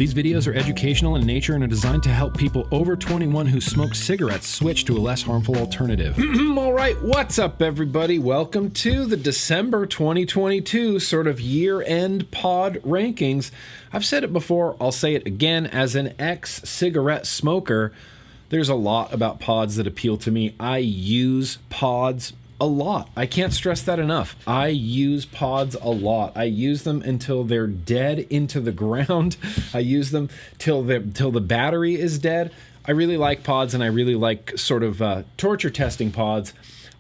These videos are educational in nature and are designed to help people over 21 who smoke cigarettes switch to a less harmful alternative. All right, what's up, everybody? Welcome to the December 2022 sort of year-end pod rankings. I've said it before, I'll say it again. As an ex-cigarette smoker, there's a lot about pods that appeal to me. I use pods a lot. I can't stress that enough. I use pods a lot. I use them until they're dead into the ground. I use them till the battery is dead. I really like pods, and I really like sort of torture testing pods.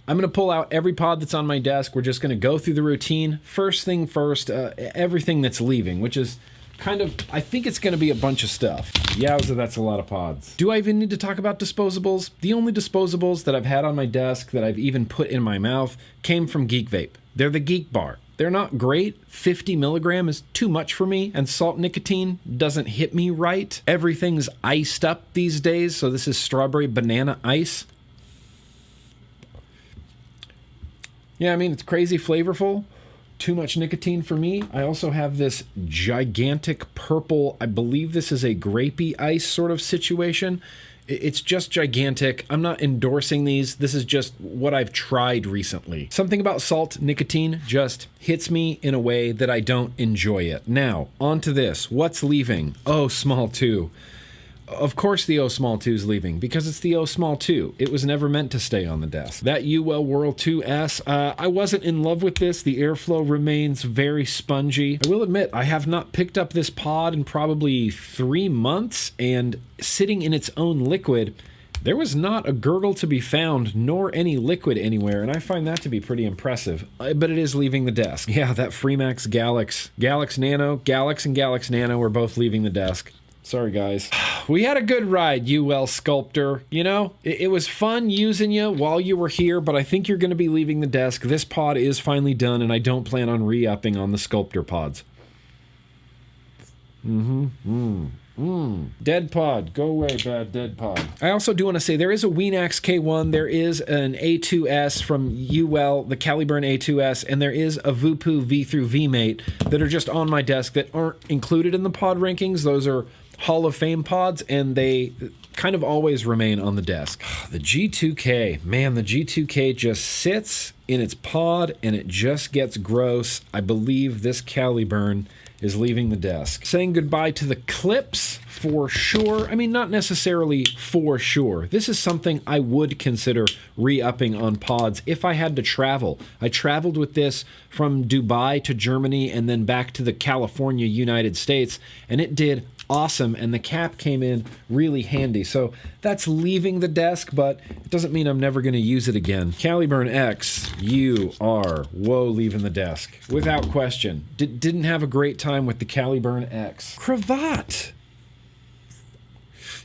I'm going to pull out every pod that's on my desk. We're just going to go through the routine. First thing first, everything that's leaving, which is kind of, I think it's going to be a bunch of stuff. Yowza, that's a lot of pods. Do I even need to talk about disposables? The only disposables that I've had on my desk that I've even put in my mouth came from Geek Vape. They're the Geek Bar. They're not great. 50 milligram is too much for me, and salt nicotine doesn't hit me right. Everything's iced up these days, so this is strawberry banana ice. Yeah, I mean, it's crazy flavorful. Too much nicotine for me. I also have this gigantic purple, I believe this is a grapey ice sort of situation. It's just gigantic. I'm not endorsing these. This is just what I've tried recently. Something about salt nicotine just hits me in a way that I don't enjoy it. Now, on to this. What's leaving? Oh, small 2. Of course the O Small 2 is leaving, because it's the O Small 2. It was never meant to stay on the desk. That UL Whirl 2S, I wasn't in love with this. The airflow remains very spongy. I will admit, I have not picked up this pod in probably 3 months, and sitting in its own liquid, there was not a gurgle to be found, nor any liquid anywhere, and I find that to be pretty impressive. But it is leaving the desk. Yeah, that Freemax Galax Nano, Galax and Galax Nano are both leaving the desk. Sorry, guys. We had a good ride, UL Sculptor. You know, it was fun using you while you were here, but I think you're going to be leaving the desk. This pod is finally done, and I don't plan on re-upping on the Sculptor pods. Dead pod. Go away, bad dead pod. I also do want to say there is a Weenax K1, there is an A2S from UL, the Caliburn A2S, and there is a Voopoo V through VMate that are just on my desk that aren't included in the pod rankings. Those are Hall of Fame pods, and they kind of always remain on the desk. The G2K, man, the G2K just sits in its pod and it just gets gross. I believe this Caliburn is leaving the desk. Saying goodbye to the clips for sure. I mean, not necessarily for sure. This is something I would consider re-upping on pods if I had to travel. I traveled with this from Dubai to Germany and then back to the California, United States, and it did awesome, and the cap came in really handy. So that's leaving the desk, but it doesn't mean I'm never going to use it again. Caliburn X, you are, whoa, leaving the desk. Without question. Didn't have a great time with the Caliburn X. Cravat!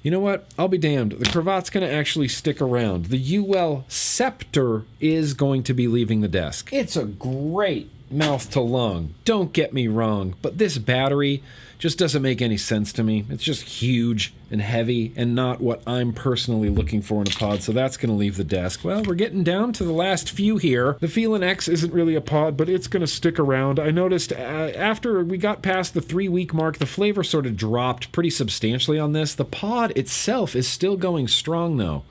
You know what? I'll be damned. The cravat's going to actually stick around. The UL Scepter is going to be leaving the desk. It's a great mouth to lung. Don't get me wrong, but this battery just doesn't make any sense to me. It's just huge and heavy and not what I'm personally looking for in a pod, so that's going to leave the desk. Well, we're getting down to the last few here. The Feelin X isn't really a pod, but it's going to stick around. I noticed after we got past the 3-week mark, the flavor sort of dropped pretty substantially on this. The pod itself is still going strong, though.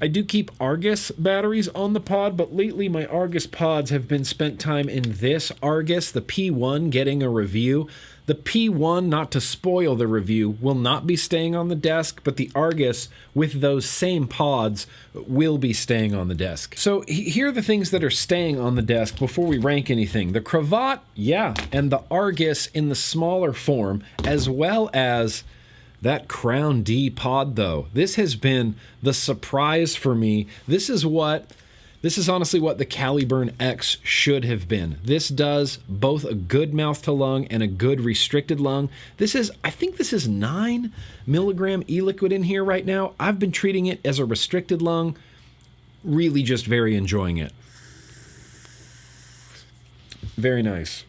I do keep Argus batteries on the pod, but lately my Argus pods have been spent time in this Argus, the P1, getting a review. The P1, not to spoil the review, will not be staying on the desk, but the Argus with those same pods will be staying on the desk. So here are the things that are staying on the desk before we rank anything. The Cravat, yeah, and the Argus in the smaller form, as well as that Crown D pod, though. This has been the surprise for me. This is honestly what the Caliburn X should have been. This does both a good mouth to lung and a good restricted lung. I think this is 9 milligram e-liquid in here right now. I've been treating it as a restricted lung. Really just very enjoying it. Very nice.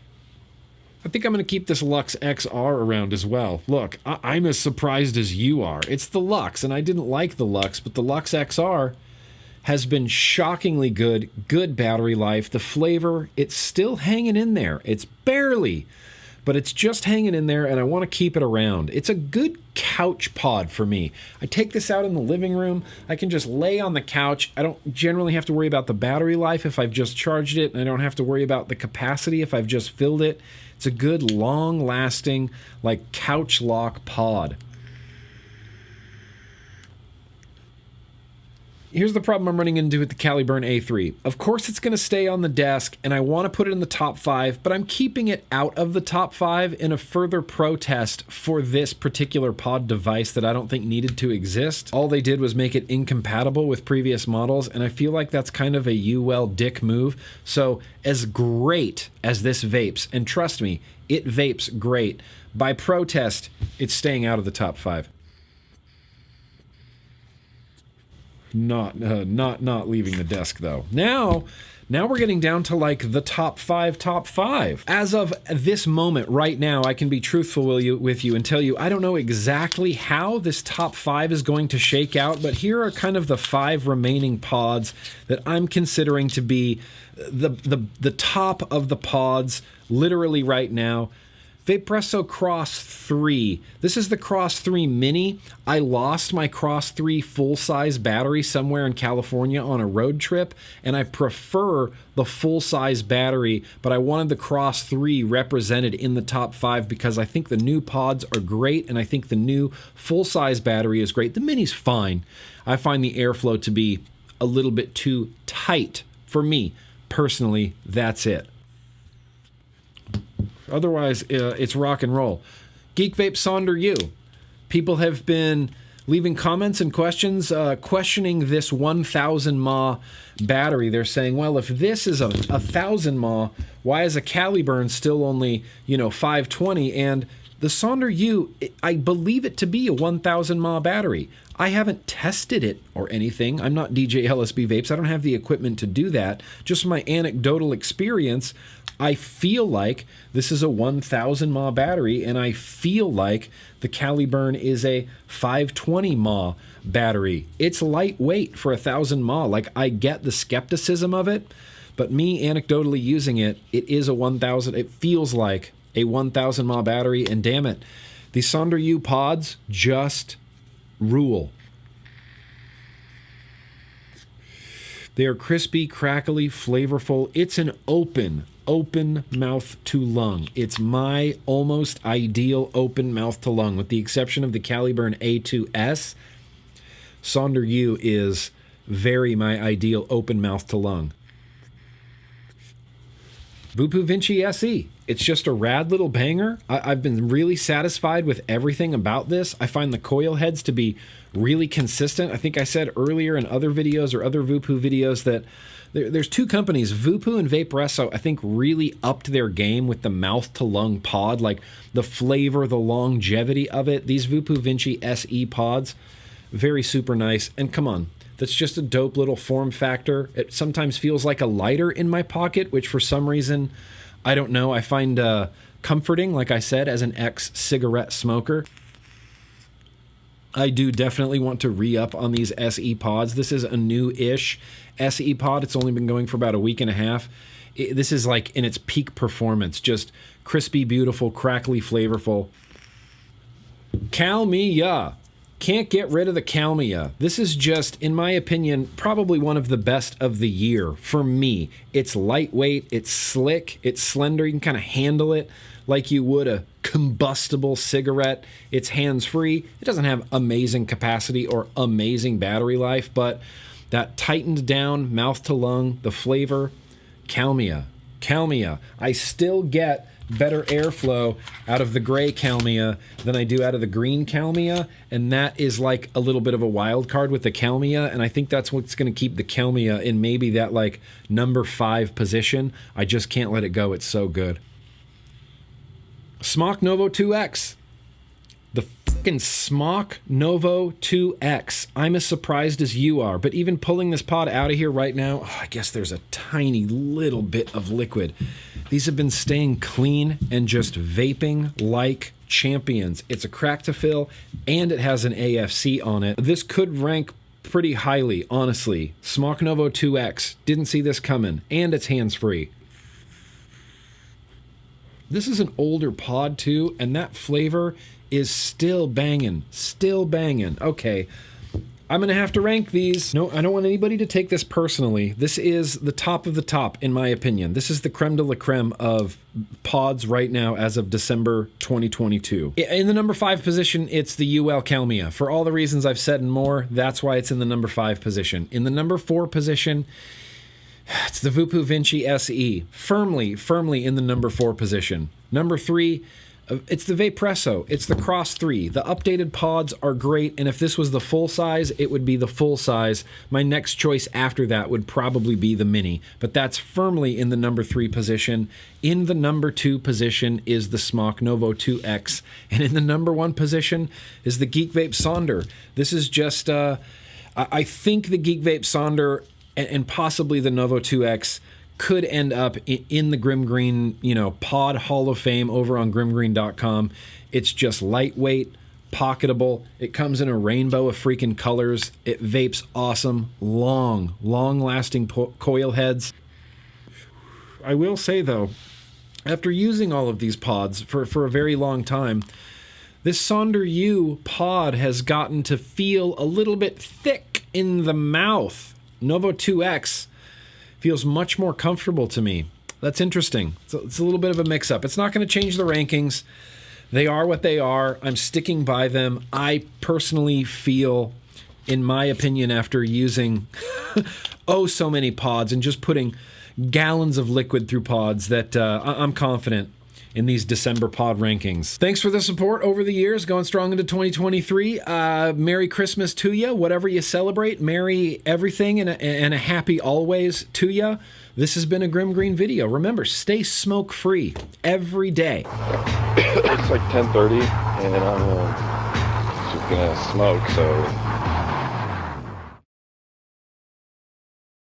I think I'm going to keep this Lux XR around as well. Look, I'm as surprised as you are. It's the Lux, and I didn't like the Lux, but the Lux XR has been shockingly good. Good battery life. The flavor, it's still hanging in there. It's barely, but it's just hanging in there, and I want to keep it around. It's a good couch pod for me. I take this out in the living room. I can just lay on the couch. I don't generally have to worry about the battery life if I've just charged it, and I don't have to worry about the capacity if I've just filled it. It's a good, long-lasting, like couch lock pod. Here's the problem I'm running into with the Caliburn A3. Of course, it's going to stay on the desk, and I want to put it in the top 5, but I'm keeping it out of the top 5 in a further protest for this particular pod device that I don't think needed to exist. All they did was make it incompatible with previous models, and I feel like that's kind of a UL dick move. So as great as this vapes, and trust me, it vapes great, by protest, it's staying out of the top 5. Not leaving the desk though. Now we're getting down to like the top 5. As of this moment right now, I can be truthful with you and tell you I don't know exactly how this top 5 is going to shake out, but here are kind of the 5 remaining pods that I'm considering to be the top of the pods literally right now. Vaporesso Cross 3. This is the Cross 3 Mini. I lost my Cross 3 full-size battery somewhere in California on a road trip, and I prefer the full-size battery, but I wanted the Cross 3 represented in the top 5 because I think the new pods are great, and I think the new full-size battery is great. The Mini's fine. I find the airflow to be a little bit too tight for me. Personally, that's it. Otherwise, it's rock and roll. Geek Vape Sonder U. People have been leaving comments and questions questioning this 1000 mAh battery. They're saying, well, if this is a 1000 mAh, why is a Caliburn still only, 520? And the Sonder U, I believe it to be a 1000 mAh battery. I haven't tested it or anything. I'm not DJ LSB Vapes. I don't have the equipment to do that. Just my anecdotal experience, I feel like this is a 1000 mAh battery, and I feel like the Caliburn is a 520 mAh battery. It's lightweight for 1000 mAh. Like, I get the skepticism of it, but me anecdotally using it, it is a 1000. It feels like a 1000 mAh battery, and damn it, the Sonder U pods just rule. They are crispy, crackly, flavorful. It's an open mouth to lung. It's my almost ideal open mouth to lung, with the exception of the Caliburn A2S. Sonder U is very my ideal open mouth to lung. Voopoo Vinci SE. It's just a rad little banger. I've been really satisfied with everything about this. I find the coil heads to be really consistent. I think I said earlier in other videos or other Voopoo videos that there's two companies, Voopoo and Vaporesso, I think really upped their game with the mouth-to-lung pod, like the flavor, the longevity of it. These Voopoo Vinci SE pods, very super nice. And come on, that's just a dope little form factor. It sometimes feels like a lighter in my pocket, which for some reason, I don't know, I find comforting, like I said, as an ex-cigarette smoker. I do definitely want to re-up on these SE pods. This is a new-ish SE pod. It's only been going for about a week and a half. This is like in its peak performance, just crispy, beautiful, crackly, flavorful. Calmia. Can't get rid of the Calmia. This is just, in my opinion, probably one of the best of the year for me. It's lightweight, it's slick, it's slender. You can kind of handle it like you would a combustible cigarette. It's hands-free. It doesn't have amazing capacity or amazing battery life, but that tightened down mouth to lung, the flavor, Calmia. I still get better airflow out of the gray Calmia than I do out of the green Calmia, and that is like a little bit of a wild card with the Calmia, and I think that's what's going to keep the Calmia in maybe that like number 5 position. I just can't let it go. It's so good. Smok Novo 2X. The fucking Smok Novo 2X. I'm as surprised as you are, but even pulling this pod out of here right now, I guess there's a tiny little bit of liquid. These have been staying clean and just vaping like champions. It's a crack to fill, and it has an AFC on it. This could rank pretty highly, honestly. Smock Novo 2X. Didn't see this coming. And it's hands-free. This is an older pod, too, and that flavor is still banging. Still banging. Okay. I'm going to have to rank these. No, I don't want anybody to take this personally. This is the top of the top, in my opinion. This is the creme de la creme of pods right now as of December 2022. In the number 5 position, it's the UL Calmia. For all the reasons I've said and more, that's why it's in the number 5 position. In the number 4 position, it's the Voopoo Vinci SE. Firmly in the number 4 position. Number 3, it's the Vapresso. It's the Cross 3. The updated pods are great, and if this was the full size, it would be the full size. My next choice after that would probably be the Mini, but that's firmly in the number 3 position. In the number 2 position is the Smock Novo 2X, and in the number 1 position is the Geek Vape Sonder. This is just, I think the Geek Vape Sonder and possibly the Novo 2X could end up in the Grimm Green, pod Hall of Fame over on grimmgreen.com. It's just lightweight, pocketable. It comes in a rainbow of freaking colors. It vapes awesome, long-lasting coil heads. I will say, though, after using all of these pods for a very long time, this Sonder U pod has gotten to feel a little bit thick in the mouth. Novo 2X feels much more comfortable to me. That's interesting. It's a little bit of a mix-up. It's not going to change the rankings. They are what they are. I'm sticking by them. I personally feel, in my opinion, after using so many pods and just putting gallons of liquid through pods, that I'm confident in these December pod rankings. Thanks for the support over the years, going strong into 2023. Merry Christmas to you, whatever you celebrate. Merry everything and a happy always to you. This has been a Grimm Green video. Remember, stay smoke-free every day. It's like 10:30, and I'm just gonna smoke, so